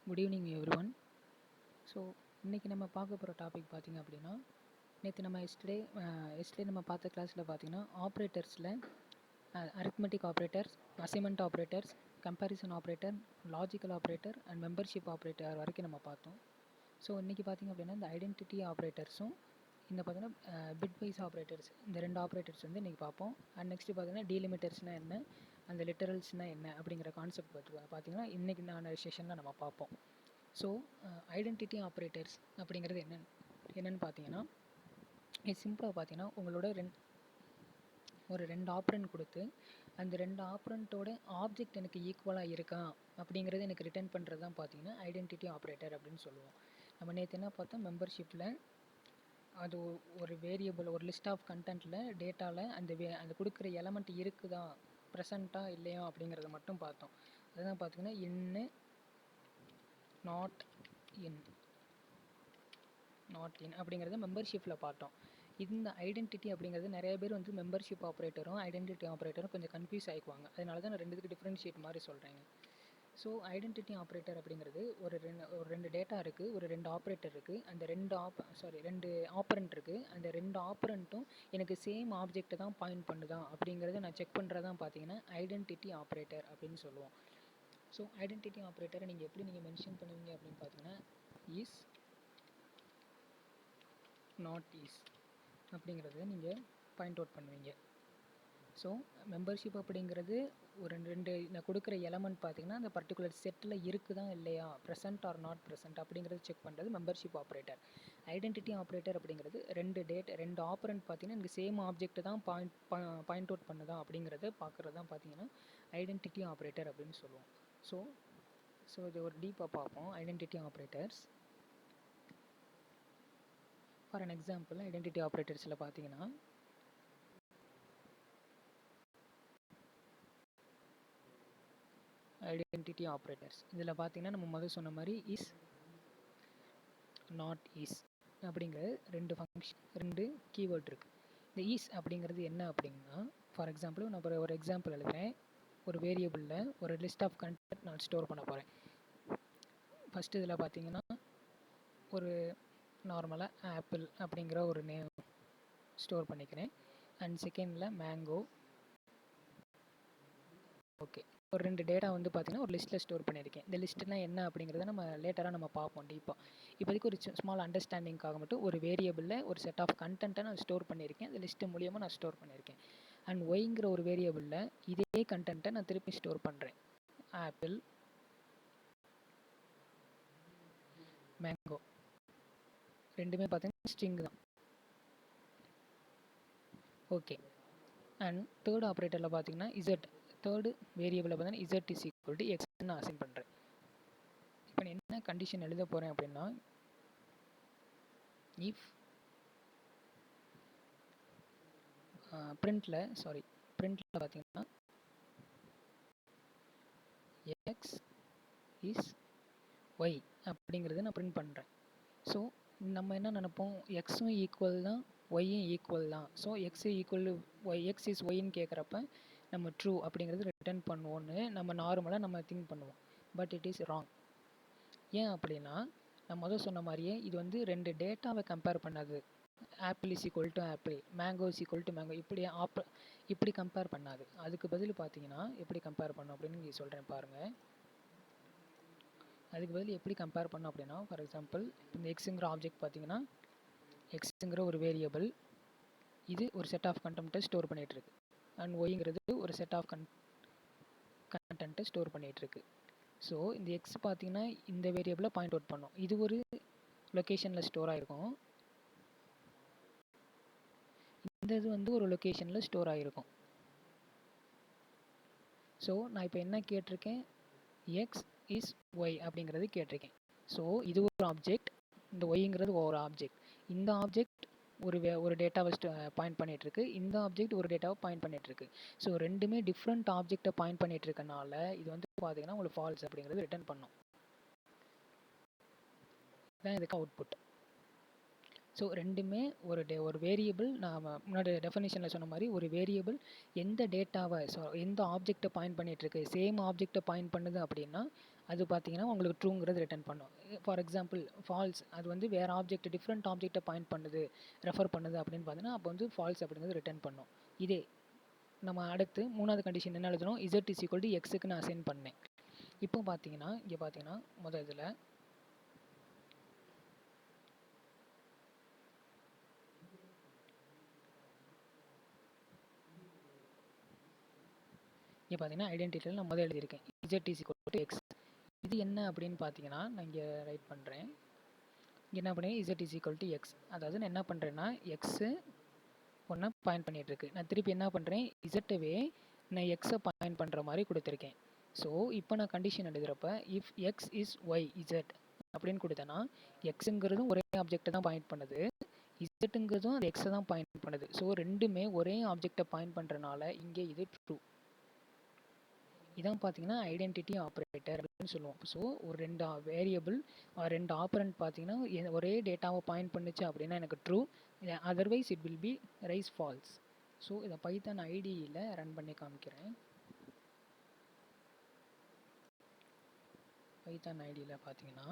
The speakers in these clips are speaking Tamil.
Good evening everyone. ஸோ இன்றைக்கி நம்ம பார்க்க போகிற டாபிக் பார்த்திங்க அப்படின்னா, நேற்று நம்ம எஸ்டே நம்ம பார்த்த கிளாஸில் பார்த்திங்கன்னா ஆப்ரேட்டர்ஸில் arithmetic operators, assignment operators, comparison operator, logical operator and membership operator வரைக்கும் நம்ம பார்த்தோம். ஸோ இன்றைக்கி பார்த்திங்க அப்படின்னா இந்த ஐடென்டிட்டி ஆப்ரேட்டர்ஸும் இந்த பார்த்திங்கன்னா பிட்வைஸ் ஆப்ரேட்டர்ஸ், இந்த ரெண்டு ஆப்ரேட்டர்ஸ் வந்து இன்றைக்கி பார்ப்போம். அண்ட் நெக்ஸ்ட்டு பார்த்திங்கன்னா டீலிமிட்டர்ஸ்னால் என்ன, அந்த லிட்டரல்ஸ்னால் என்ன அப்படிங்கிற கான்செப்ட் பார்த்திங்கன்னா இன்றைக்கி நான் செஷனில் நம்ம பார்ப்போம். ஸோ ஐடென்டிட்டி ஆப்ரேட்டர்ஸ் அப்படிங்கிறது என்னென்னு பார்த்தீங்கன்னா, இது சிம்பிளாக பார்த்தீங்கன்னா உங்களோட ரெண்டு ஆப்ரண்ட் கொடுத்து அந்த ரெண்டு ஆப்ரண்ட்டோட ஆப்ஜெக்ட் எனக்கு ஈக்குவலாக இருக்கா அப்படிங்கிறது எனக்கு ரிட்டர்ன் பண்ணுறது தான் பார்த்தீங்கன்னா ஐடென்டிட்டி ஆப்ரேட்டர் அப்படின்னு சொல்லுவோம். நம்ம நேற்று என்ன பார்த்தோம், மெம்பர்ஷிப்பில் அது ஒரு வேரியபிள், ஒரு லிஸ்ட் ஆஃப் கண்டென்ட்டில் டேட்டாவில் அந்த கொடுக்குற எலமெண்ட் இருக்குதா, ப்ரெசண்ட்டாக இல்லையா அப்படிங்கிறத மட்டும் பார்த்தோம். அதுதான் பார்த்தீங்கன்னா நாட் இன் அப்படிங்கிறத மெம்பர்ஷிப்பில் பார்த்தோம். இந்த ஐடென்டிட்டி அப்படிங்கிறது நிறைய பேர் வந்து மெம்பர்ஷிப் ஆப்ரேட்டரும் ஐடென்டிட்டி ஆப்ரேட்டரும் கொஞ்சம் கன்ஃபியூஸ் ஆகிக்குவாங்க. அதனால தான் நான் ரெண்டுத்துக்கு டிஃப்ரென்ஷியேட் மாதிரி சொல்கிறேங்க. ஸோ ஐடென்டிட்டி ஆப்ரேட்டர் அப்படிங்கிறது ஒரு ரெண்டு டேட்டா இருக்குது, ஒரு ரெண்டு ஆப்ரேட்டர் இருக்குது, அந்த ரெண்டு ஆப்பரண்ட் இருக்குது. அந்த ரெண்டு ஆப்பரண்ட்டும் எனக்கு சேம் ஆப்ஜெக்டை தான் பாயிண்ட் பண்ணுதா அப்படிங்கிறத நான் செக் பண்ணுறதான் பார்த்தீங்கன்னா ஐடென்டிட்டி ஆப்ரேட்டர் அப்படின்னு சொல்லுவோம். ஸோ ஐடென்டிட்டி ஆப்ரேட்டரை நீங்கள் எப்படி மென்ஷன் பண்ணுவீங்க அப்படின்னு பார்த்தீங்கன்னா இஸ், நாட் இஸ் அப்படிங்கிறத நீங்கள் பாயிண்ட் அவுட் பண்ணுவீங்க. ஸோ மெம்பர்ஷிப் அப்படிங்கிறது ஒரு ரெண்டு நான் கொடுக்குற எலமெண்ட் பார்த்தீங்கன்னா அந்த பர்டிகுலர் செட்டில் இருக்குதா இல்லையா, ப்ரெசென்ட் ஆர் நாட் ப்ரெசென்ட் அப்படிங்கிறது செக் பண்ணுறது மெம்பர்ஷிப் ஆப்ரேட்டர். ஐடென்டிட்டி ஆப்ரேட்டர் அப்படிங்கிறது ரெண்டு ஆப்பரண்ட் பார்த்தீங்கன்னா எனக்கு சேம் ஆப்ஜெக்ட் தான் பாயிண்ட் அவுட் பண்ணுதா அப்படிங்கிறத பார்க்குறது தான் பார்த்தீங்கன்னா ஐடென்டிட்டி ஆப்ரேட்டர் அப்படின்னு சொல்லுவோம். ஸோ இது ஒரு டீப்பாக பார்ப்போம் identity operators. For an example identity ஆப்ரேட்டர்ஸில் பார்த்தீங்கன்னா ஐடென்டிட்டி ஆப்ரேட்டர்ஸ் இதில் பார்த்தீங்கன்னா நம்ம முதல் சொன்ன மாதிரி இஸ், நாட் இஸ் அப்படிங்கிற ரெண்டு கீவேர்ட் இருக்குது. இந்த இஸ் அப்படிங்கிறது என்ன அப்படின்னா, ஃபார் எக்ஸாம்பிள் நான் ஒரு எக்ஸாம்பிள் எழுதுகிறேன். ஒரு வேரியபிளில் ஒரு லிஸ்ட் ஆஃப் கண்டென்ட் நான் ஸ்டோர் பண்ண போகிறேன். ஃபஸ்ட்டு இதில் பார்த்தீங்கன்னா ஒரு நார்மலாக ஆப்பிள் அப்படிங்கிற ஒரு நேம் ஸ்டோர் பண்ணிக்கிறேன். அண்ட் செகண்டில் மேங்கோ. ஓகே, ஒரு ரெண்டு டேட்டா வந்து பார்த்தீங்கன்னா ஒரு லிஸ்ட்டில் ஸ்டோர் பண்ணியிருக்கேன். இந்த லிஸ்ட்டுலாம் என்ன அப்படிங்கிறத நம்ம லேட்டராக நம்ம பார்ப்போம் டீப்பாக. இப்போதைக்கு ஒரு ஸ்மால் அண்டர்ஸ்டாண்டிங்காக மட்டும் ஒரு வேரியபிளில் ஒரு செட் ஆஃப் கண்டென்ட்டை நான் ஸ்டோர் பண்ணியிருக்கேன். இந்த லிஸ்ட்டு மூலியமாக நான் ஸ்டோர் பண்ணியிருக்கேன். அண்ட் ஒய்ங்கிற ஒரு வேரியபிளில் இதே கண்டென்ட்டை நான் திருப்பி ஸ்டோர் பண்ணுறேன். ஆப்பிள், மேங்கோ ரெண்டுமே பார்த்தீங்கன்னா ஸ்ட்ரிங் தான். ஓகே, அண்ட் தேர்ட் ஆப்ரேட்டரில் பார்த்தீங்கன்னா இசட், தேர்டு வேரியபிளில் பார்த்தீங்கன்னா இசட் இஸ் ஈக்குவல் டு எக்ஸ்ன்னு நான் அசைன் பண்ணுறேன். இப்போ நான் என்ன கண்டிஷன் எழுத போகிறேன் அப்படின்னா, இஃப் பிரிண்டில் பார்த்தீங்கன்னா எக்ஸ் இஸ் ஒய் அப்படிங்கிறத நான் பிரிண்ட் பண்ணுறேன். ஸோ நம்ம என்ன நினைப்போம், எக்ஸும் ஈக்குவல் தான், ஒய்யும் ஈக்குவல் தான். So X equal Y, X is ஒய்ன்னு கேட்குறப்ப நம்ம ட்ரூ அப்படிங்கிறது ரிட்டர்ன் பண்ணுவோன்னு நம்ம நார்மலாக நம்ம திங்க் பண்ணுவோம். But it is wrong. ஏன் அப்படின்னா, நான் முதல் சொன்ன மாதிரியே இது வந்து ரெண்டு டேட்டாவை கம்பேர் பண்ணாது. Apple is equal to apple, mango is equal to mango இப்படி கம்பேர் பண்ணாது. அதுக்கு பதில் பார்த்தீங்கன்னா எப்படி கம்பேர் பண்ணும் அப்படின்னு நீங்கள் சொல்கிறேன் பாருங்கள். அதுக்கு பதில் எப்படி கம்பேர் பண்ணோம் அப்படின்னா, ஃபார் எக்ஸாம்பிள் இந்த எக்ஸுங்கிற ஆப்ஜெக்ட் பார்த்தீங்கன்னா எக்ஸுங்கிற ஒரு வேரியபிள், இது ஒரு செட் ஆஃப் கண்டென்ட்டை ஸ்டோர் பண்ணிகிட்ருக்கு. அண்ட் ஒய்ங்கிறது ஒரு செட் ஆஃப் கண்டென்ட்டை ஸ்டோர் பண்ணிகிட்ருக்கு. ஸோ இந்த எக்ஸ் பார்த்தீங்கன்னா இந்த வேரியபிளை பாயிண்ட் அவுட் பண்ணும். இது ஒரு லொக்கேஷனில் ஸ்டோர் ஆகிருக்கும், இந்த இது வந்து ஒரு லொக்கேஷனில் ஸ்டோர் ஆகிருக்கும். ஸோ நான் இப்போ என்ன கேட்டிருக்கேன், எக்ஸ் இஸ் ஒய் அப்படிங்கிறது கேட்டிருக்கேன். ஸோ இது ஒரு ஆப்ஜெக்ட், இந்த ஒய்ங்கிறது ஒரு ஆப்ஜெக்ட். இந்த ஆப்ஜெக்ட் ஒரு டேட்டாவை பாயிண்ட் பண்ணிகிட்ருக்கு, இந்த ஆப்ஜெக்ட் ஒரு டேட்டாவை பாயிண்ட் பண்ணிகிட்ருக்கு. ஸோ ரெண்டுமே டிஃப்ரெண்ட் ஆப்ஜெக்டை பாயிண்ட் பண்ணிகிட்டு இருக்கனால இது வந்து பார்த்தீங்கன்னா உங்களுக்கு ஃபால்ஸ் அப்படிங்கிறது ரிட்டர்ன் பண்ணும். இதுதான் இதுக்கு அவுட்புட். ஸோ ரெண்டுமே ஒரு வேரியபிள், நான் முன்னாடி டெஃபினேஷனில் சொன்ன மாதிரி ஒரு வேரியபிள் எந்த டேட்டாவை எந்த ஆப்ஜெக்டை பாயிண்ட் பண்ணிகிட்ருக்கு, சேம் ஆப்ஜெக்டை பாயிண்ட் பண்ணுது அப்படின்னா அது பார்த்தீங்கன்னா உங்களுக்கு ட்ரூங்கிறது ரிட்டர்ன் பண்ணும். ஃபார் எக்ஸாம்பிள் ஃபால்ஸ், அது வந்து வேறு ஆப்ஜெக்ட் டிஃப்ரெண்ட் ஆப்ஜெக்ட்டை பாயிண்ட் பண்ணுது, ரெஃபர் பண்ணுது அப்படின்னு பார்த்தீங்கன்னா அப்போ வந்து ஃபால்ஸ் அப்படிங்கிறது ரிட்டர்ன் பண்ணும். இதே நம்ம அடுத்து 3வது கண்டிஷன் என்ன எழுதணும், z இஸ் ஈக்குவல் டு எக்ஸுக்கு நான் அசைன் பண்ணேன். இப்போ பார்த்தீங்கன்னா இங்கே பார்த்தீங்கன்னா முதல் இதில் இங்கே பார்த்தீங்கன்னா ஐடென்டிட்டியில் நான் முதல் எழுதியிருக்கேன் z is equal to X. இது என்ன அப்படின்னு பார்த்தீங்கன்னா நான் இங்கே ரைட் பண்ணுறேன். இங்கே என்ன பண்ணேன், z is equal to X. அதாவது நான் என்ன பண்ணுறேன்னா எக்ஸு ஒன்று பாயிண்ட் பண்ணிகிட்ருக்கு. நான் திருப்பி என்ன பண்ணுறேன், இசட்டவே நான் எக்ஸை பாயிண்ட் பண்ணுற மாதிரி கொடுத்துருக்கேன். ஸோ இப்போ நான் கண்டிஷன் எழுதுகிறப்ப if X is Y Z அப்படின்னு கொடுத்தேன்னா எக்ஸுங்கிறதும் ஒரே ஆப்ஜெக்டை தான் பாயிண்ட் பண்ணுது, இசட்டுங்கிறதும் அது எக்ஸை தான் பாயிண்ட் பண்ணுது. ஸோ ரெண்டுமே ஒரே ஆப்ஜெக்டை பாயிண்ட் பண்ணுறனால இங்கே இது ட்ரூ. இதான் பார்த்தீங்கன்னா ஐடென்டிட்டி ஆப்ரேட்டர் அப்படின்னு சொல்லுவோம். ஸோ ஒரு 2 வேரியபிள் 2 ஆப்பரண்ட் பார்த்தீங்கன்னா ஒரே டேட்டாவை பாயிண்ட் பண்ணுச்சு அப்படின்னா எனக்கு true, otherwise it will be rise false. So இதை பைத்தான் ஐடியில் ரன் பண்ணி காமிக்கிறேன். பைத்தான் ஐடியில் பார்த்தீங்கன்னா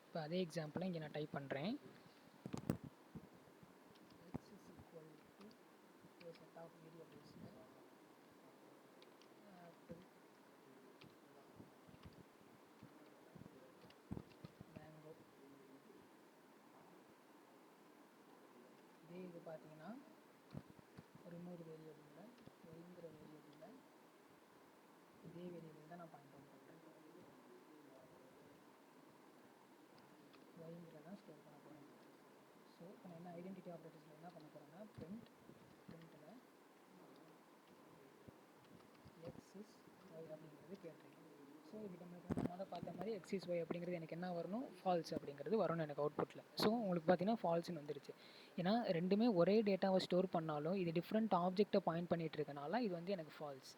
இப்போ அதே எக்ஸாம்பிளை இங்கே நான் டைப் பண்ணுறேன். இது பார்த்தீங்கன்னா ஒரு இன்னொரு வேரியபிளில் ஒய்ங்கிற வேரியபிளில் இதே வேரியபிள் தான் நான் பாயிண்ட் அவுட் பண்ணுறேன். ஒய்ங்கிற தான் ஸ்டோர் பண்ண போகிறேன். ஸோ இப்போ நான் என்ன ஐடென்டிட்டி ஆப்ரேட்டர்ஸில் என்ன பண்ண போகிறேன்னா பிரிண்ட்டில் எக்ஸ் இஸ் ஒய் அப்படிங்கிறது கேட்டிருக்கேன். ஸோ இது நம்ம முதல்ல பார்த்த மாதிரி எக்ஸ் இஸ் ஒய் அப்படிங்கிறது எனக்கு என்ன வரணும், ஃபால்ஸ் அப்படிங்கிறது வரணும் எனக்கு அவுட்புட்டில். ஸோ உங்களுக்கு பார்த்தீங்கன்னா ஃபால்ஸ்னு வந்துருச்சு. ஏன்னா ரெண்டுமே ஒரே டேட்டாவை ஸ்டோர் பண்ணாலும் இது டிஃப்ரெண்ட் ஆப்ஜெக்டை பாயிண்ட் பண்ணிகிட்டு இருக்கனால இது வந்து எனக்கு ஃபால்ஸ்.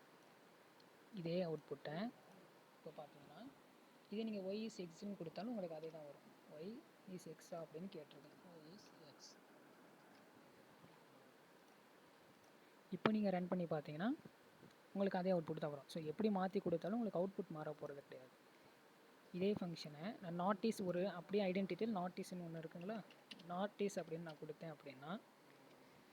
இதே அவுட்புட்டை இப்போ பார்த்தீங்கன்னா இதே நீங்கள் ஒய் இஸ் எக்ஸ்ன்னு கொடுத்தாலும் உங்களுக்கு அதே தான் வரும். ஒய் இஸ் எக்ஸா அப்படின்னு கேட்டிருக்கேன். Y is x. இப்போ நீங்கள் ரன் பண்ணி பார்த்தீங்கன்னா உங்களுக்கு அதே அவுட்புட் தான் வரும். ஸோ எப்படி மாற்றி கொடுத்தாலும் உங்களுக்கு அவுட்புட் மாற போகிறது கிடையாது. இதே ஃபங்க்ஷனை நான் நாட் இஸ் ஒரு அப்படியே ஐடென்டிட்டியில் நாட் இஸ்ன்னு ஒன்று இருக்குங்களா, நாட் இஸ் அப்படின்னு நான் கொடுத்தேன் அப்படின்னா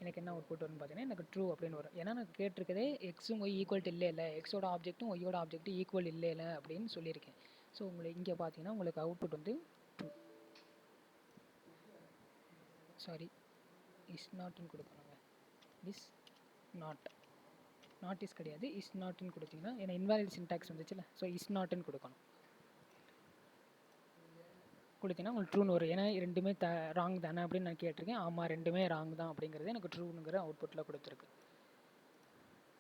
எனக்கு என்ன அவுட்புட் வரும்னு பார்த்தீங்கன்னா எனக்கு ட்ரூ அப்படின்னு வரும். ஏன்னா நான் கேட்டிருக்கதே எக்ஸும் ஒய் ஈக்குவல் இல்லை, எக்ஸோட ஆப்ஜெக்ட்டும் ஒய்யோட ஆப்ஜெக்ட்டும் ஈக்குவல் இல்லை அப்படின்னு சொல்லியிருக்கேன். ஸோ உங்களுக்கு இங்கே பார்த்தீங்கன்னா உங்களுக்கு அவுட்புட் வந்து ட்ரூ. சாரி, இஸ் நாட்னு கொடுக்கணுங்க. இஸ் நாட் இஸ் கிடையாது, இஸ் நாட்னு கொடுத்தீங்கன்னா ஏன்னா இன்வாலிட் சின்டாக்ஸ் வந்துச்சுல, ஸோ இஸ் நாட்னு கொடுக்கணும். கொடுத்தீங்கன்னா உங்களுக்கு ட்ரூன்னு வரும். ஏன்னா ரெண்டுமே ராங் தானே அப்படின்னு நான் கேட்டிருக்கேன். ஆமாம் ரெண்டுமே ராங் தான் அப்படிங்கிறது எனக்கு ட்ரூனுங்கிற அவுட்புட்டில் கொடுத்துருக்கு.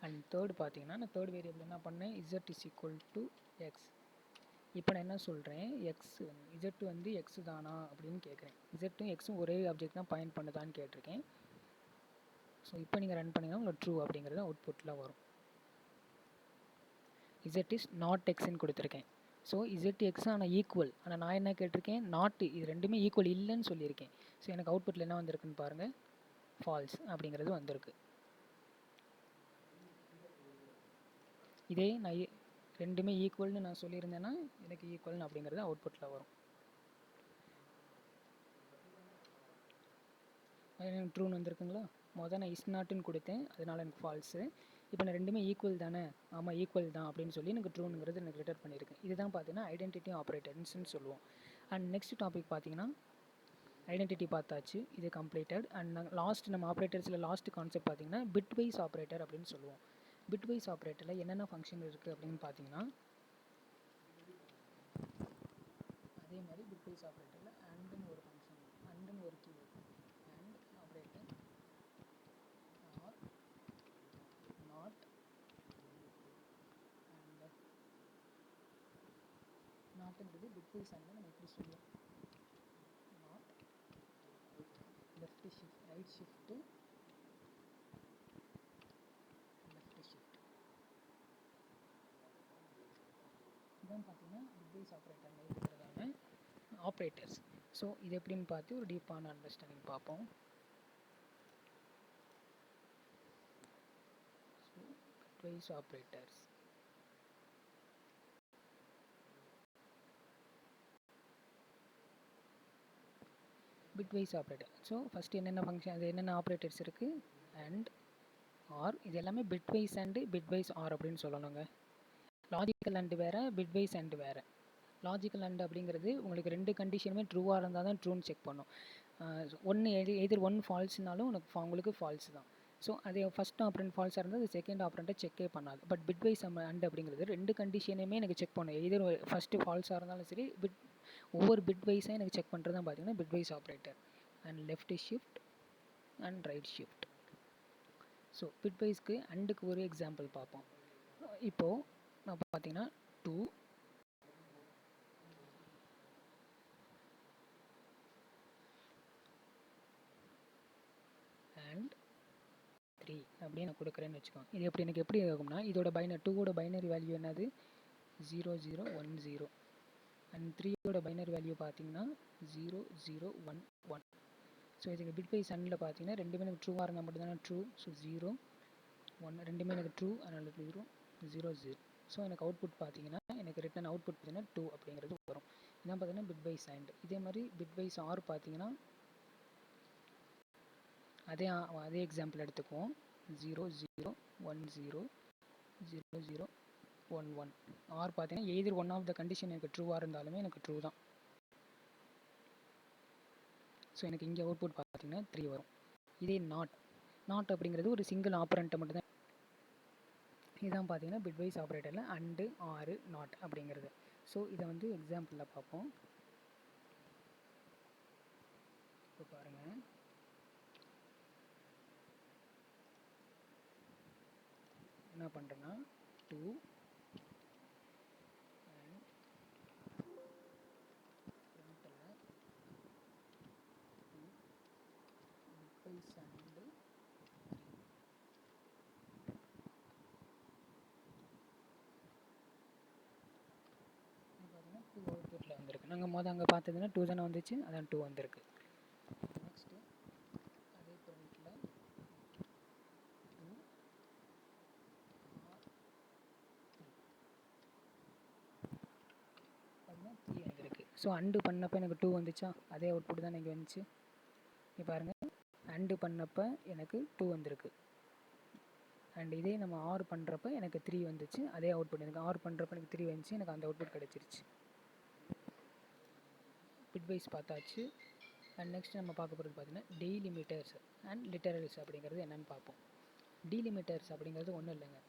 அண்ட் தேர்டு பார்த்தீங்கன்னா நான் தேர்ட் வேரியபிள் என்ன பண்ணேன், Z is equal to X. இப்போ நான் என்ன சொல்கிறேன், எக்ஸ் இசட்டு வந்து எக்ஸு தானா அப்படின்னு கேட்குறேன். இசட்டும் எக்ஸும் ஒரே ஆப்ஜெக்ட் தான் பாயிண்ட் பண்ணுதான்னு கேட்டிருக்கேன். ஸோ இப்போ நீங்கள் ரன் பண்ணிங்கன்னா உங்களுக்கு ட்ரூ அப்படிங்கிறது அவுட்புட்டில் வரும். இசட் இஸ் நாட் எக்ஸ்ன்னு கொடுத்துருக்கேன். ஸோ இசட் எக்ஸ் ஆனால் ஈக்குவல், ஆனால் நான் என்ன கேட்டிருக்கேன், நாட், இது ரெண்டுமே ஈக்குவல் இல்லைன்னு சொல்லியிருக்கேன். ஸோ எனக்கு அவுட்புட்டில் என்ன வந்திருக்குன்னு பாருங்கள், ஃபால்ஸ் அப்படிங்கிறது வந்திருக்கு. இதே நான் ரெண்டுமே ஈக்குவல்னு நான் சொல்லியிருந்தேன்னா எனக்கு ஈக்குவல்னு அப்படிங்கிறது அவுட்புட்டில் வரும். எனக்கு ட்ரூன்னு வந்திருக்குங்களா. முதல் நான் இஸ் நாட்டுன்னு கொடுத்தேன், அதனால் எனக்கு ஃபால்ஸு. இப்போ நான் ரெண்டுமே ஈக்குவல் தானே, ஆமாம் ஈக்குவல் தான் அப்படின்னு சொல்லி எனக்கு ட்ரூனுங்கிறது எனக்கு ரிட்டர்ன் பண்ணியிருக்கேன். இதுதான் பார்த்தீங்கன்னா ஐடென்டிட்டி ஆப்ரேட்டர்ஸ்னு சொல்லுவோம். அண்ட் நெக்ஸ்ட் டாபிக் பார்த்தீங்கன்னா ஐடென்டிட்டி பார்த்தாச்சு, இது கம்ப்ளீட்டட். அண்ட் நம்ம ஆப்ரேட்டர்ஸில் லாஸ்ட் கான்செப்ட் பார்த்தீங்கன்னா பிட்வைஸ் ஆப்ரேட்டர் அப்படின்னு சொல்லுவோம். பிட்வைஸ் ஆப்ரேட்டரில் என்னென்ன ஃபங்க்ஷன் இருக்குது அப்படின்னு பார்த்தீங்கன்னா அதே மாதிரி பிட்வைஸ் ஆப்ரேட்டரில் அண்டுன்னு ஒரு ஃபங்க்ஷன், அண்டுன்னு ஒரு keyword, and operator or not and நாட்டுங்கிறது பிட்வைஸ் அண்ட் நம்ம எப்படி சொல்லுவோம், not left shift, right shift, left shift. இதான் பார்த்தீங்கன்னா பிட்வைஸ் ஆப்ரேட்டரில் இருக்கிறதான ஆப்ரேட்டர்ஸ். ஸோ இது எப்படின்னு பார்த்து ஒரு டீப்பான அண்டர்ஸ்டாண்டிங் பார்ப்போம். So bitwise operators bitwise operator. So first என்னென்ன ஃபங்க்ஷன், அது என்னென்ன ஆப்ரேட்டர்ஸ் இருக்குது, அண்ட் ஆர், இது எல்லாமே பிட்வைஸ் அண்டு பிட்வைஸ் ஆர் அப்படின்னு சொல்லணுங்க. லாஜிக்கல் அண்டு வேறு, பிட்வைஸ் அண்டு வேறு. லாஜிக்கல் அண்ட் அப்படிங்கிறது உங்களுக்கு ரெண்டு கண்டிஷனுமே ட்ரூவாக இருந்தால் தான் ட்ரூன்னு செக் பண்ணும். ஒன்று எதிர் ஒன் ஃபால்ஸ்னாலும் உங்களுக்கு ஃபால்ஸ் தான். ஸோ அதே ஃபஸ்ட் ஆப்ரண்ட் ஃபால்ஸாக இருந்தால் அது செகண்ட் ஆப்ரண்ட்டை செக்கே பண்ணாது. பட் பிட்வைஸ் அண்ட் அப்படிங்கிறது ரெண்டு கண்டிஷனையுமே எனக்கு செக் பண்ணும். எதிர் ஃபஸ்ட்டு ஃபால்ஸாக இருந்தாலும் சரி, ஒவ்வொரு பிட்வைஸாக எனக்கு செக் பண்ணுறது தான் பார்த்தீங்கன்னா bitwise operator. And left shift and right shift. So பிட்வைஸ்க்கு அண்டுக்கு ஒரு எக்ஸாம்பிள் பார்ப்போம். இப்போது நான் பார்த்தீங்கன்னா 2 அண்ட் 3 அப்படின்னு நான் கொடுக்குறேன்னு வச்சுக்கோங்க. இது எனக்கு எப்படி ஆகும்னா, இதோட 2ஓட பைனரி வேல்யூ என்னது 0 0 1 0 அண்ட் 3ஓட பைனரி வேல்யூ பார்த்தீங்கன்னா 0 0 1 1. ஸோ இதுக்கு பிட்வைஸ் அண்டில் பார்த்தீங்கன்னா ரெண்டுமே எனக்கு ட்ரூவாக இருந்தால் மட்டும் தானே ட்ரூ. ஸோ 0 1 ரெண்டுமே எனக்கு ட்ரூ, அதனால் 0 0 0. ஸோ எனக்கு அவுட்புட் பார்த்தீங்கன்னா எனக்கு ரிட்டன் அவுட்புட் பார்த்தீங்கன்னா 2 அப்படிங்கிறது வரும். இதான் பார்த்தீங்கன்னா பிட்வைஸ் அண்ட். இதே மாதிரி பிட்வைஸ் ஆர் பார்த்தீங்கன்னா அதே எக்ஸாம்பிள் எடுத்துக்குவோம். 0 0 1 0 0 0 1 1. ஆர் பார்த்தீங்கன்னா either one of the condition எனக்கு ட்ரூவாக இருந்தாலுமே எனக்கு ட்ரூ தான். ஸோ எனக்கு இங்கே அவுட்புட் பார்த்தீங்கன்னா 3 வரும். இதே நாட் அப்படிங்கிறது ஒரு சிங்கிள் ஆப்பரண்ட்டை மட்டும் தான். இதுதான் பார்த்தீங்கன்னா பிட்வைஸ் ஆப்ரேட்டரில் அண்டு ஆறு நாட் அப்படிங்கிறது. ஸோ இதை வந்து எக்ஸாம்பிளில் பார்ப்போம். இப்போ பாருங்கள், என்ன பண்ணுறேன்னா 2 அண்ட் ஃப்ரண்ட்டில் 2 பிட்வைஸ் அண்டு 3. பார்த்தீங்கன்னா 2 அவுட்புட்டில் வந்திருக்கு. நாங்கள் அங்கே பார்த்ததுன்னா 2 தானே வந்துச்சு, அதான் 2 வந்திருக்கு. நெக்ஸ்ட்டு அதே ஃப்ரண்ட்டில் 2 பார்த்தீங்கன்னா 3 வந்திருக்கு. ஸோ அண்டு பண்ணப்போ எனக்கு 2 வந்துச்சா, அதே அவுட்புட் தான் இங்கே வந்துச்சு. இப்போ பாருங்கள், அண்டு பண்ணப்போ எனக்கு 2 வந்திருக்கு. அண்ட் இதே நம்ம ஆர் பண்ணுறப்ப எனக்கு 3 வந்துச்சு, அதே அவுட்புட். எனக்கு ஆர் பண்ணுறப்ப எனக்கு 3 வந்துச்சு, எனக்கு அந்த அவுட்புட் கிடச்சிருச்சு. பிட்வைஸ் பார்த்தாச்சு. அண்ட் நெக்ஸ்ட் நம்ம பார்க்க போகிறது பார்த்தீங்கன்னா டெலிமிட்டர்ஸ் அண்ட் லிட்டரல்ஸ் அப்படிங்கிறது என்னென்னு பார்ப்போம். டெலிமிட்டர்ஸ் அப்படிங்கிறது ஒன்றும் இல்லைங்க.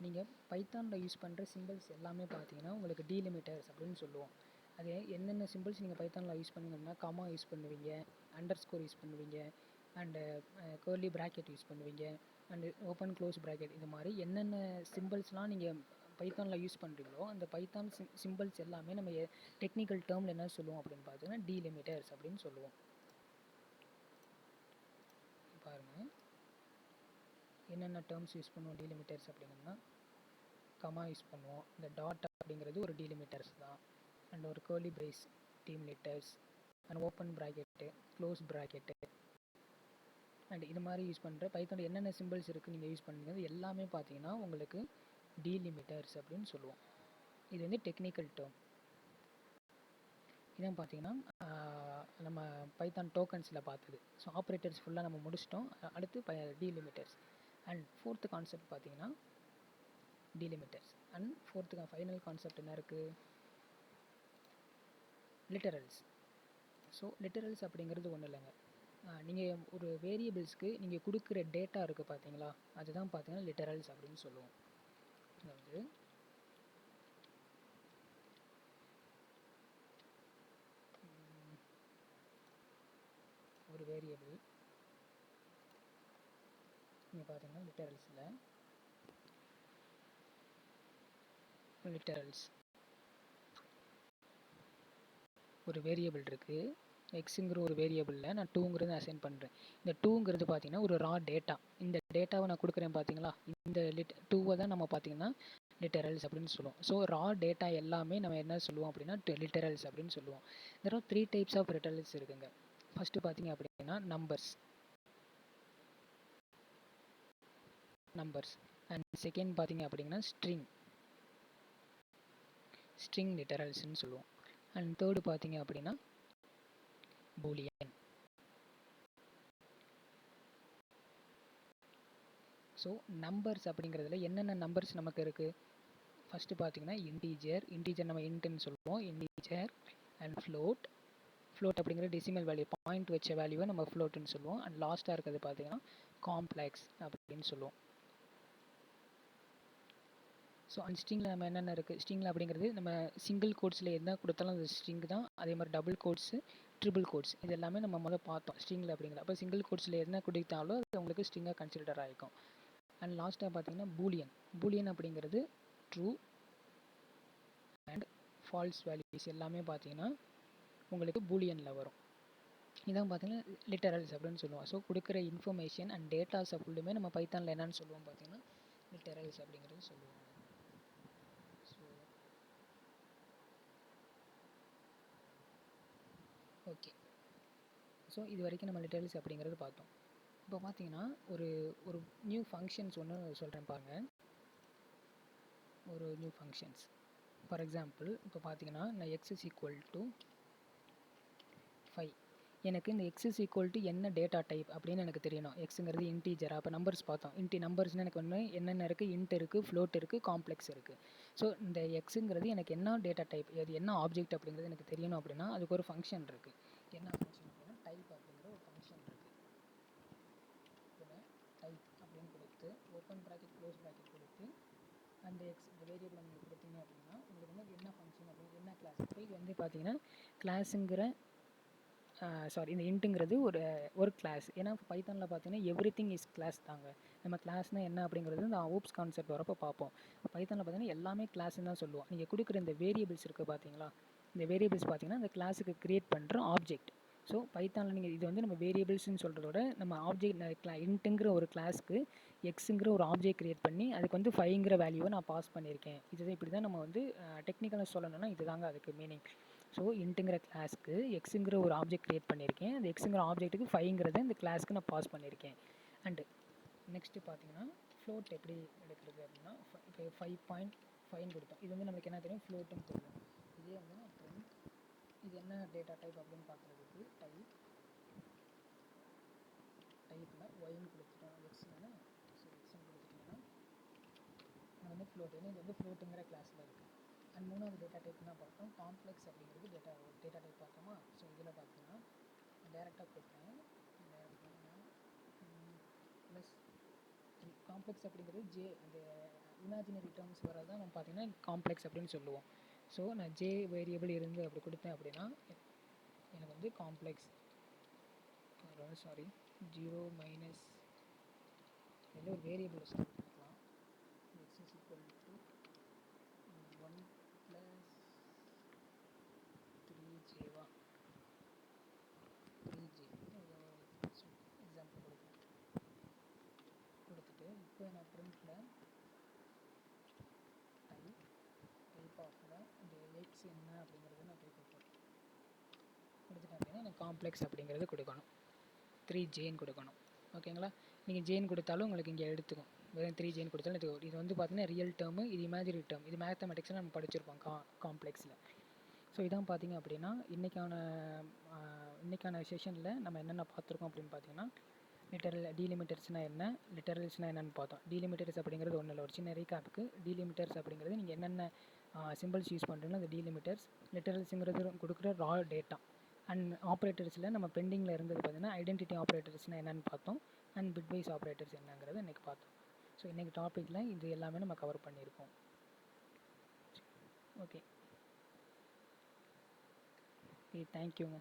நீங்கள் பைத்தானில் யூஸ் பண்ணுற சிம்பிள்ஸ் எல்லாமே பார்த்தீங்கன்னா உங்களுக்கு டெலிமிட்டர்ஸ் அப்படின்னு சொல்லுவோம். அது என்னென்ன சிம்பிள்ஸ் நீங்கள் பைத்தானில் யூஸ் பண்ணுவீங்கன்னா, கமா யூஸ் பண்ணுவீங்க, அண்டர்ஸ்கோர் யூஸ் பண்ணுவீங்க, அண்டு கர்லி ப்ராக்கெட் யூஸ் பண்ணுவீங்க, அண்டு ஓப்பன் க்ளோஸ் ப்ராக்கெட். இது மாதிரி என்னென்ன சிம்பிள்ஸ்லாம் நீங்கள் பைத்தானில் யூஸ் பண்ணுறீங்களோ அந்த பைத்தான் சிம்பிள்ஸ் எல்லாமே நம்ம டெக்னிக்கல் டேர்மில் என்ன சொல்லுவோம் அப்படின்னு பார்த்தீங்கன்னா டெலிமிட்டர்ஸ் அப்படின்னு சொல்லுவோம். பாருங்கள், என்னென்ன டேர்ம்ஸ் யூஸ் பண்ணுவோம் டெலிமிட்டர்ஸ் அப்படிங்கன்னா, கமா யூஸ் பண்ணுவோம், இந்த டாட் அப்படிங்கிறது ஒரு டெலிமிட்டர்ஸ் தான், அண்ட் ஒரு curly brace delimiters, and open bracket, close bracket, and இது மாதிரி யூஸ் பண்ணுற பைத்தானில் என்னென்ன சிம்பிள்ஸ் இருக்குது நீங்கள் யூஸ் பண்ணுறது எல்லாமே பார்த்தீங்கன்னா உங்களுக்கு டெலிமிட்டர்ஸ் அப்படின்னு சொல்லுவோம். இது வந்து டெக்னிக்கல் டேர்ம். இதான் பார்த்தீங்கன்னா நம்ம பைத்தான் டோக்கன்ஸில் பார்த்தது. ஸோ ஆப்ரேட்டர்ஸ் ஃபுல்லாக நம்ம முடிச்சிட்டோம். அடுத்து டெலிமிட்டர்ஸ். அண்ட் ஃபோர்த்து கான்செப்ட் பார்த்தீங்கன்னா டெலிமிட்டர்ஸ். அண்ட் ஃபோர்த்து ஃபைனல் கான்செப்ட் என்ன இருக்குது, லிட்டரல்ஸ். ஸோ லிட்டரல்ஸ் அப்படிங்கிறது ஒன்றும் இல்லைங்க. நீங்கள் ஒரு வேரியபிள்ஸ்க்கு நீங்கள் கொடுக்குற டேட்டா இருக்குது பார்த்தீங்களா, அதுதான் பார்த்தீங்கன்னா லிட்டரல்ஸ் அப்படின்னு சொல்லுவோம். அதாவது ஒரு வேரியபிள் நீங்கள் பார்த்தீங்கன்னா லிட்டரல்ஸ் ஒரு வேரியபிள் இருக்குது, எக்ஸுங்கிற ஒரு வேரியபிளில் நான் 2ங்கிறது அசைன் பண்ணுறேன். இந்த 2ங்கிறது பார்த்தீங்கன்னா ஒரு ரா டேட்டா. இந்த டேட்டாவை நான் கொடுக்குறேன் பார்த்தீங்களா, இந்த 2வை தான் நம்ம பார்த்தீங்கன்னா லிட்டரல்ஸ் அப்படின்னு சொல்லுவோம். ஸோ ரா டேட்டா எல்லாமே நம்ம என்ன சொல்லுவோம் அப்படின்னா லிட்டரல்ஸ் அப்படின்னு சொல்லுவோம். there are 3 types of literals இருக்குங்க. ஃபஸ்ட்டு பார்த்தீங்க அப்படின்னா நம்பர்ஸ் அண்ட் செகண்ட் பார்த்தீங்க அப்படின்னா ஸ்ட்ரிங் லிட்டரல்ஸ்ன்னு சொல்லுவோம். அண்ட் தேர்டு பார்த்தீங்க அப்படின்னா பூலியன். ஸோ நம்பர்ஸ் அப்படிங்கிறதுல என்னென்ன நம்பர்ஸ் நமக்கு இருக்குது? ஃபஸ்ட்டு பார்த்தீங்கன்னா இன்டீஜர் நம்ம இன்ட்டுன்னு சொல்லுவோம். இன்டீஜர் அண்ட் ஃப்ளோட் அப்படிங்கிற டெசிமல் வேல்யூ, பாயிண்ட் வச்ச வேல்யூவை நம்ம ஃப்ளோட்டுன்னு சொல்லுவோம். அண்ட் லாஸ்ட்டாக இருக்கிறது பார்த்தீங்கன்னா காம்ப்ளெக்ஸ் அப்படின்னு சொல்லுவோம். ஸோ அந்த ஸ்ட்ரிங்கில் நம்ம என்னென்ன இருக்குது? ஸ்ட்ரிங்கில் அப்படிங்கிறது நம்ம சிங்கிள் கோட்ஸில் என்ன கொடுத்தாலும் அது ஸ்ட்ரிங் தான். அதே மாதிரி டபுள் கோட்ஸு, ட்ரிபிள் கோட்ஸ் இது எல்லாமே நம்ம பார்த்தோம் ஸ்ட்ரிங்கில் அப்படிங்கிற. அப்போ சிங்கிள் கோட்ஸில் என்ன கொடுத்தாலும் அது உங்களுக்கு ஸ்ட்ரிங்காக கன்சிடர் ஆகிருக்கும். அண்ட் லாஸ்ட்டாக பார்த்தீங்கன்னா பூலியன் அப்படிங்கிறது ட்ரூ அண்ட் ஃபால்ஸ் வேல்யூஸ் எல்லாமே பார்த்தீங்கன்னா உங்களுக்கு பூலியனில் வரும். இதான் பார்த்தீங்கன்னா லிட்டரல்ஸ் அப்படின்னு சொல்லுவோம். ஸோ கொடுக்குற இன்ஃபர்மேஷன் அண்ட் டேட்டாஸை ஃபுல்லுமே நம்ம பைத்தானில் என்னென்னு சொல்லுவோம் பார்த்தீங்கன்னா லிட்டரல்ஸ் அப்படிங்கிறது சொல்லுவோம். ஓகே, ஸோ இது வரைக்கும் நம்ம லிட்டரல்ஸ் அப்படிங்கிறது பார்த்தோம். இப்போ பார்த்தீங்கன்னா ஒரு நியூ ஃபங்க்ஷன்ஸ் ஒன்று சொல்கிறேன் பாருங்கள். ஒரு நியூ ஃபங்க்ஷன்ஸ் ஃபார் எக்ஸாம்பிள் இப்போ பார்த்தீங்கன்னா நான் x is equal to 5. எனக்கு இந்த x is equal to என்ன டேட்டா டைப் அப்படின்னு எனக்கு தெரியணும். எக்ஸுங்கிறது இன்டீஜரா? அப்போ நம்பர்ஸ் பார்த்தோம். நம்பர்ஸ்னால் எனக்கு ஒன்று என்னென்ன இருக்குது? இன்ட் இருக்குது, ஃப்ளோட் இருக்குது, காம்ப்ளெக்ஸ் இருக்குது. ஸோ இந்த எக்ஸுங்கிறது எனக்கு என்ன டேட்டா டைப், அது என்ன ஆப்ஜெக்ட் அப்படிங்கிறது எனக்கு தெரியணும். அப்படின்னா அதுக்கு ஒரு ஃபங்க்ஷன் இருக்குது. என்ன ஃபங்க்ஷன் அப்படின்னா டைப் அப்படிங்கிற ஒரு ஃபங்க்ஷன் இருக்குது. இதில் டைப் அப்படின்னு கொடுத்து ஓப்பன் ப்ராக்கெட் க்ளோஸ் ப்ராக்கெட் கொடுத்து அந்த இந்த வேரியபிள் உங்களுக்கு கொடுத்தீங்க அப்படின்னா உங்களுக்கு வந்து என்ன ஃபங்க்ஷன் அப்படின்னு என்ன கிளாஸ். இப்போ இது வந்து பார்த்தீங்கன்னா கிளாஸுங்கிற இந்த இன்ட்டுங்கிறது ஒரு கிளாஸ். ஏன்னா பைத்தானில் பார்த்தீங்கன்னா எவ்ரிதிங் இஸ் கிளாஸ் தாங்க. நம்ம கிளாஸ்னால் என்ன அப்படிங்கிறது இந்த ஓப்ஸ் கான்செப்ட் வரப்போ பார்ப்போம். பைத்தானில் பார்த்தீங்கன்னா எல்லாமே கிளாஸ்ன்னு தான் சொல்லுவோம். நீங்கள் கொடுக்குற இந்த வேரியபிள்ஸ் இருக்குது பார்த்தீங்களா, இந்த வேரியபிள்ஸ் பார்த்தீங்கன்னா இந்த கிளாஸுக்கு க்ரியேட் பண்ணுற ஆப்ஜெக்ட். ஸோ பைத்தானில் நீங்கள் இது வந்து நம்ம வேரியபிள்ஸ்ன்னு சொல்கிறதோட நம்ம ஆப்ஜெக்ட் இன்ட்டுங்கிற ஒரு கிளாஸ்க்கு எக்ஸுங்கிற ஒரு ஆப்ஜெக்ட் க்ரியேட் பண்ணி அதுக்கு வந்து 5ங்கிற வேல்யூவை நான் பாஸ் பண்ணியிருக்கேன். இதுதான் இப்படி தான் நம்ம வந்து டெக்னிக்கலாக சொல்லணும்னா இதுதாங்க அதுக்கு மீனிங். ஸோ இன்ட்டுங்கிற கிளாஸ்க்கு எக்ஸுங்கிற ஒரு ஆப்ஜெக்ட் க்ரியேட் பண்ணியிருக்கேன். அந்த எக்ஸுங்கிற ஆப்ஜெக்ட்டுக்கு 5ங்கிறத இந்த கிளாஸ்க்கு நான் பாஸ் பண்ணியிருக்கேன். அண்டு நெக்ஸ்ட்டு பார்த்தீங்கன்னா ஃப்ளோட் எப்படி எடுக்கிறது அப்படின்னா இப்போ 5.5 கொடுத்தோம். இது வந்து நம்மளுக்கு என்ன தெரியும்? ஃப்ளோட்டுன்னு தெரியும். இதே வந்து நான் பிரிண்ட் இது என்ன டேட்டா டைப் அப்படின்னு பார்க்குறதுக்கு டைப்பில் ஒய்ன்னு கொடுத்துட்டோம். எக்ஸ்னா ஸோ எக்ஸ்ன்னு கொடுத்துட்டிங்கன்னா அது வந்து ஃப்ளோட். ஏன்னா இது வந்து ஃப்ளோட்டுங்கிற கிளாஸில் இருக்குது. அண்ட் மூணாவது டேட்டா டைப் தான் பார்த்தோம் காம்ப்ளெக்ஸ் அப்படிங்கிறது டேட்டா டைப் பார்த்தோமா. ஸோ இதில் பார்த்தீங்கன்னா டேரெக்டாக கொடுத்தேன். ப்ளஸ் காம்ப்ளெக்ஸ் அப்படிங்கிறது அந்த இமேஜினரி டேர்ம்ஸ் வரது தான் நம்ம பார்த்தீங்கன்னா காம்ப்ளெக்ஸ் அப்படின்னு சொல்லுவோம். ஸோ நான் ஜே வேரியபிள் இருந்து அப்படி கொடுத்தேன் அப்படின்னா எனக்கு வந்து காம்ப்ளெக்ஸ் 0 மைனஸ் இதில் ஒரு வேரியபிள் கொடுக்கலாம். X is equal to 1 + 3jவா 3j example கொடுக்கலாம். கொடுத்துட்டு இப்போ நான் பிரிண்டில் டைப் ஆஃபில் இந்த எக்ஸ் என்ன அப்படிங்கிறது நான் போய் கொடுத்துட்டேன் அப்படின்னா எனக்கு காம்ப்ளெக்ஸ் அப்படிங்கிறது கொடுக்கணும். 3jன்னு கொடுக்கணும். ஓகேங்களா? நீங்கள் ஜேன்னு கொடுத்தாலும் உங்களுக்கு இங்கே எடுத்துக்கும். வெறும் 3jன்னு கொடுத்தாலும் எடுத்துக்கும். இது வந்து பார்த்தீங்கன்னா ரியல் டேர்மு, இது இமேஜினரி டேர்ம். இது மேத்தமெட்டிக்ஸில் நம்ம படிச்சிருப்போம் காம்ப்ளெக்ஸில். ஸோ இதான் பார்த்தீங்க அப்படின்னா இன்றைக்கான செஷனில் நம்ம என்னென்ன பார்த்துருக்கோம் அப்படின்னு பார்த்தீங்கன்னா டீலிமிட்டர்ஸ்னால் என்ன, லிட்டரல்ஸ்னால் என்னென்னு பார்த்தோம். டீலிமிட்டர்ஸ் அப்படிங்கிறது ஒன்றும் இல்லை, ஒரு சின்ன ரீகேப்புக்கு டீலிமிட்டர்ஸ் அப்படிங்கிறது நீங்கள் என்னென்ன சிம்பிள்ஸ் யூஸ் பண்ணுறீங்களோ அந்த டீலிமிட்டர்ஸ். லிட்டரல்ஸுங்கிறது கொடுக்குற ரா டேட்டா. அண்ட் ஆப்ரேட்டர்ஸில் நம்ம பெண்டிங்கில் இருந்தது பார்த்தீங்கன்னா ஐடென்டிட்டி ஆப்ரேட்டர்ஸ்னால் என்னென்னு பார்த்தோம். அண்ட் பிட்வைஸ் ஆப்ரேட்டர்ஸ் என்னங்கிறது இன்றைக்கி பார்த்தோம். ஸோ இன்றைக்கி டாப்பிக்கில் இது எல்லாமே நம்ம கவர் பண்ணியிருக்கோம். ஓகே, தேங்க்யூங்க.